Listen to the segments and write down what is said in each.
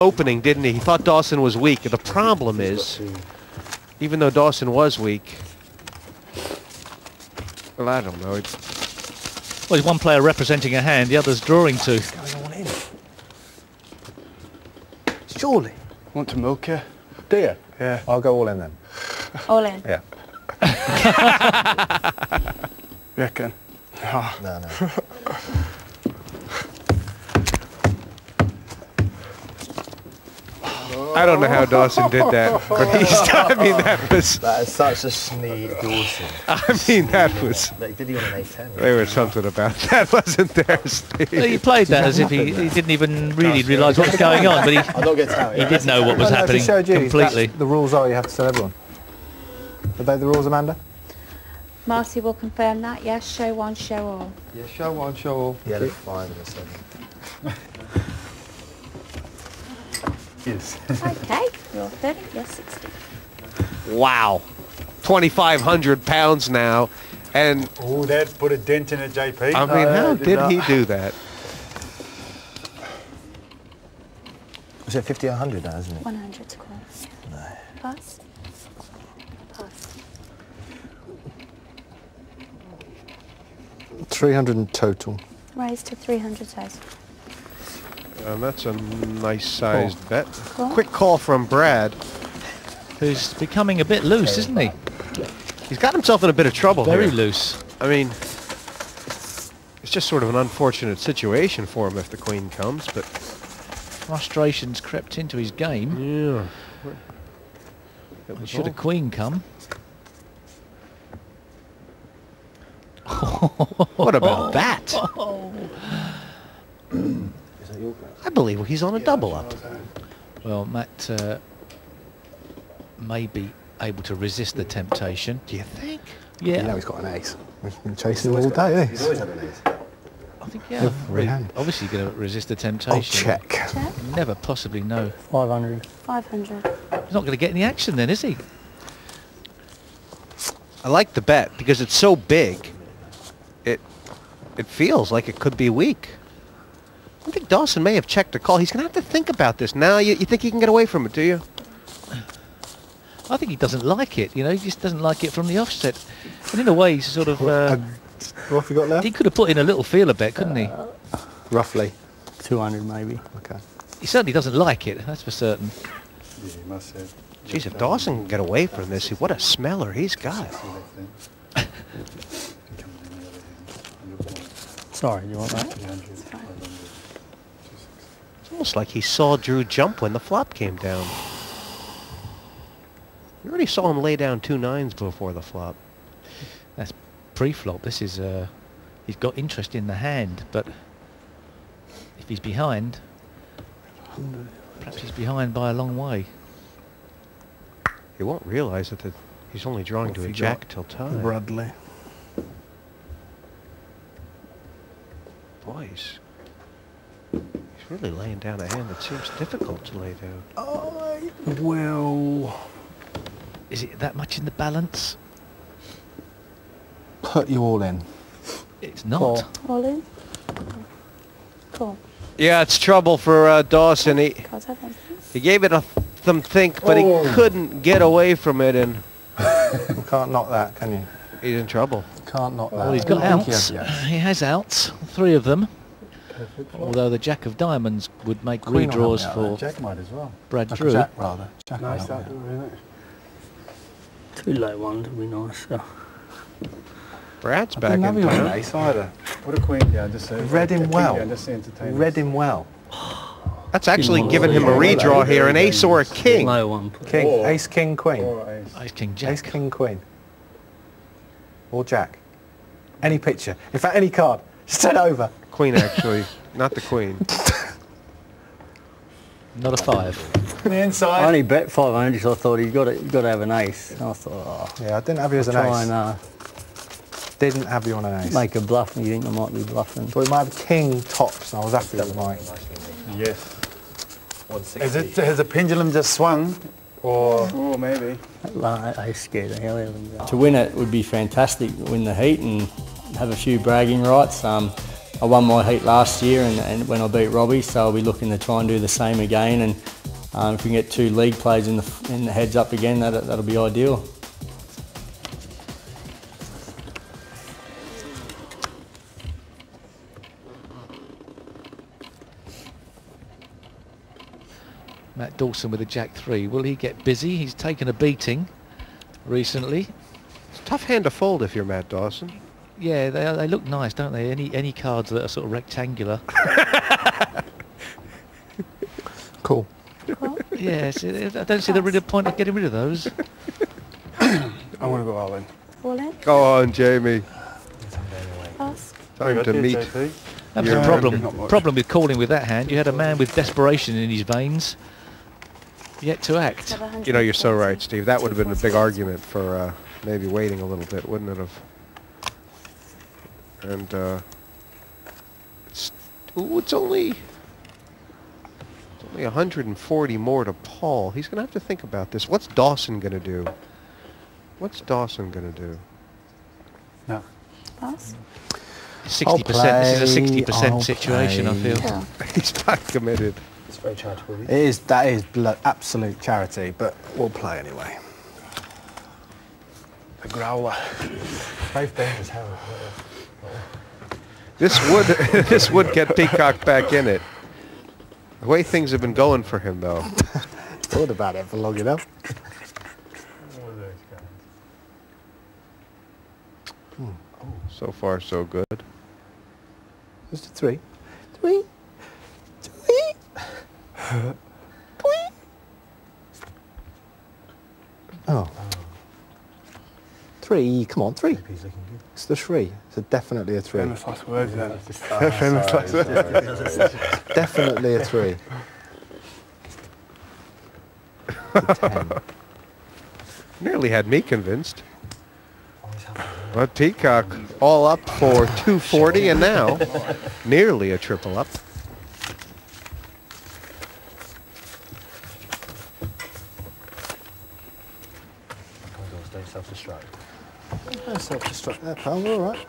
opening, didn't he? He thought Dawson was weak. The problem is, even though Dawson was weak, well, I don't know. Well, he's one player representing a hand, the other's drawing two. What's going on in? Surely. Want to milk you? Do you? Yeah. I'll go all in then. All in. Yeah. Reckon? Oh. No. I don't know how Dawson did that, but I mean, that was... That is such a sneak Dawson. I mean, that was... Like, did he on an 8-10? There was something about that, wasn't there, Steve? He played that as if he didn't even really realise what was going on, but I'll not get out. he did know what was happening completely. The rules are you have to tell everyone. Are they the rules, Amanda? Marcy will confirm that. Yes, show one, show all. Yeah, show one, show all. Yeah, they're 5 and a 7. Yes. Okay, you're 30, you're 60. Wow. 2,500 pounds now. And, Oh, that put a dent in it, JP. I mean, how did he do that? Was it 50 or 100 now, isn't it? 100 to call. No. Pass. Pass. 300 in total. Raise to 300,000. And that's a nice sized bet. Cool. Quick call from Brad. Who's becoming a bit loose, isn't he? He's got himself in a bit of trouble Very here. loose. I mean, it's just sort of an unfortunate situation for him if the queen comes, but... Frustration's crept into his game. Yeah. Should a queen come? What about that? I believe he's on a double up. Well, Matt may be able to resist the temptation. Do you think? Yeah. You know he's got an ace. He's been chasing him all day, hasn't he? He's always had an ace. I think, yeah. Every hand. Obviously going to resist the temptation. Oh, check. Check. You never possibly know. 500. 500. He's not going to get any action then, is he? I like the bet because it's so big. It feels like it could be weak. I think Dawson may have checked a call. He's going to have to think about this. Now, you think he can get away from it, do you? I think he doesn't like it, you know, he just doesn't like it from the offset. And in a way, he's sort of... What have you got left? he could have put in a little feeler bet, couldn't he? Roughly. 200 maybe. Okay. He certainly doesn't like it, that's for certain. Yeah, he must have. Jeez, if Dawson can get away from this, what a smeller he's got. Sorry, you want that? It's almost like he saw Drew jump when the flop came down. You already saw him lay down 2 9s before the flop. That's pre-flop. This is... he's got interest in the hand, but if he's behind, perhaps he's behind by a long way. He won't realize that he's only drawing to a jack till time. Bradley. Boy, he's really laying down a hand that seems difficult to lay down. I will Is it that much in the balance? put you all in. It's not. Call. All in. Cool. Yeah, it's trouble for Dawson. Cards have them. He gave it some think, but he couldn't get away from it, and You can't knock that, can you? he's in trouble. Can't knock that. Well, he's got I think outs. he has, yes. He has outs, 3 of them. Although the Jack of Diamonds would make Queen will redraws help me out for Jack might as well. Brad Like a Drew. Jack, rather. Jack will Nice help that, me out. isn't it? 2 low ones would be nice. So. Brad's I back didn't in have you on an town. ace either. Put a queen down, just Read him well. just to entertain Read us. him well. That's actually giving him a redraw here, an ace or a king. Low one. King, Or- ace, king, queen. Or ace. Ace King Jack. Ace, king, queen. Or jack. Any picture. In fact, any card. Just turn it over. Queen, actually, not the queen. Not a 5. On the inside. I only bet 500, so I thought you've got to have an ace. And I thought, Yeah, I didn't have you as an try ace. and Didn't have you on an ace. make a bluff, and you think I might be bluffing. Thought we might have king tops, and I was happy with mine. Yes. Has the pendulum just swung? Or maybe. I scared the hell out of them. To win it would be fantastic, win the heat and have a few bragging rights. I won my heat last year and when I beat Robbie, so I'll be looking to try and do the same again. And if we can get 2 league plays in the heads up again, that'll be ideal. Matt Dawson with a Jack 3. Will he get busy? He's taken a beating recently. It's a tough hand to fold if you're Matt Dawson. Yeah, they look nice, don't they? Any cards that are sort of rectangular. Cool. Yes, I don't see the real point of getting rid of those. I want to go all in. All in? Go on, Jamie. Pass. Time to meet. That was Yeah. the problem with calling with that hand. You had a man with desperation in his veins, yet to act. You know, you're so right, Steve. That would have been a big argument for maybe waiting a little bit, wouldn't it have? And it's only 140 more to Paul. He's going to have to think about this. What's Dawson going to do? What's Dawson going to do? No. Pass. 60%. This is a 60% situation, I feel. Yeah. He's not committed. It's very charitable. It is. That is absolute charity, but we'll play anyway. The growler. Both dangerous, Harold. This would get Peacock back in it. The way things have been going for him, though. Thought about it for long enough. So far, so good. Just a 3. Oh. 3, come on, 3. It's the 3. It's definitely a 3. Famous last words then. Famous last words. Definitely a 3. It's a 10. Nearly had me convinced. But Peacock all up for 240 and now nearly a triple up. Don't self-destruct. Don't self-destruct there, pal. We're all right.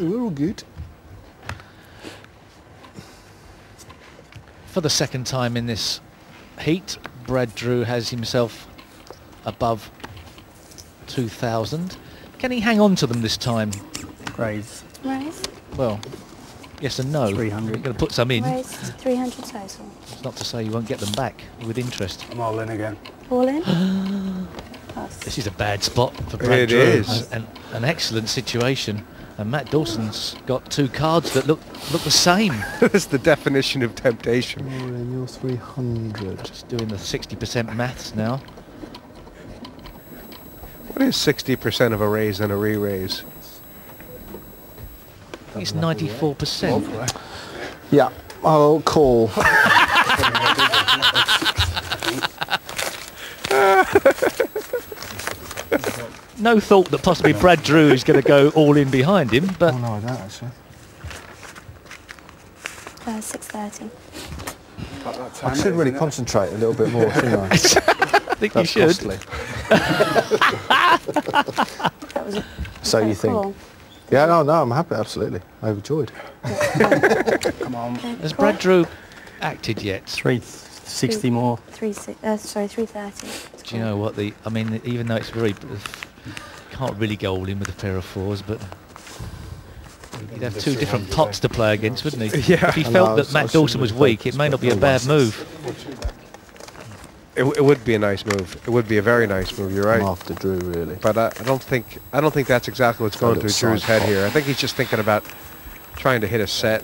We're all good. For the second time in this heat, Brad Drew has himself above 2,000. Can he hang on to them this time? Raise. Raise. Well, yes and no. 300. You're going to put some in. Raise 300 total. It's not to say you won't get them back with interest. I'm all in again. All in? Pass. This is a bad spot for Brad It Drew. is. An excellent situation. And Matt Dawson's got 2 cards that look the same. That's the definition of temptation. And you're 300. Just doing the 60% maths now. What is 60% of a raise and a re-raise? I think it's 94%. Yeah, I'll call. No thought that possibly Brad Drew is going to go all in behind him, but Oh no, I don't actually. 630. I should really concentrate a little bit more, shouldn't I? I think you That's should. costly. That was a So you think? call. Yeah, no, I'm happy, absolutely. Overjoyed. Come on. Has Brad Drew acted yet? 360 more. 330. Do you know what I mean, even though it's very, can't really go all in with a pair of 4s, but he'd have 2 different pots to play against, wouldn't he? Yeah. If he I felt know, that I Matt shouldn't Dawson was have weak, focused, it may not but be a no bad worries. move. It would be a nice move. It would be a very nice move. You're right. I'm after Drew, really. But I don't think that's exactly what's going through Drew's head here. I think he's just thinking about trying to hit a set.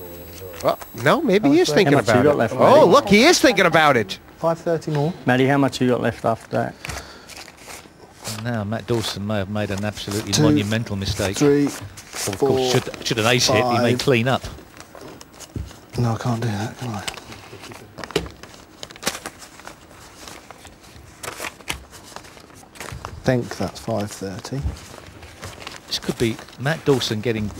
Well, no, maybe he is thinking How much you about got it. left, Oh, Matty? look, he is thinking about it. 530 more. Maddie, how much you got left after that? And now Matt Dawson may have made an absolutely 2, monumental mistake. 3, Of 4. course, should an ace hit, he may 5. clean up. No, I can't do that, can I? I think that's 530. This could be Matt Dawson getting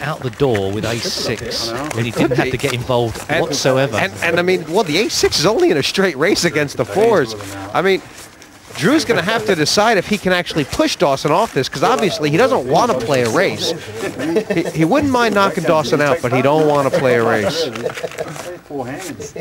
out the door with ace-6, I know. and he didn't have to get involved whatsoever. And I mean, well, the ace-6 is only in a straight race against the 4s. I mean, Drew's going to have to decide if he can actually push Dawson off this, because obviously he doesn't want to play a race. He wouldn't mind knocking Dawson out, but he don't want to play a race. Four hands.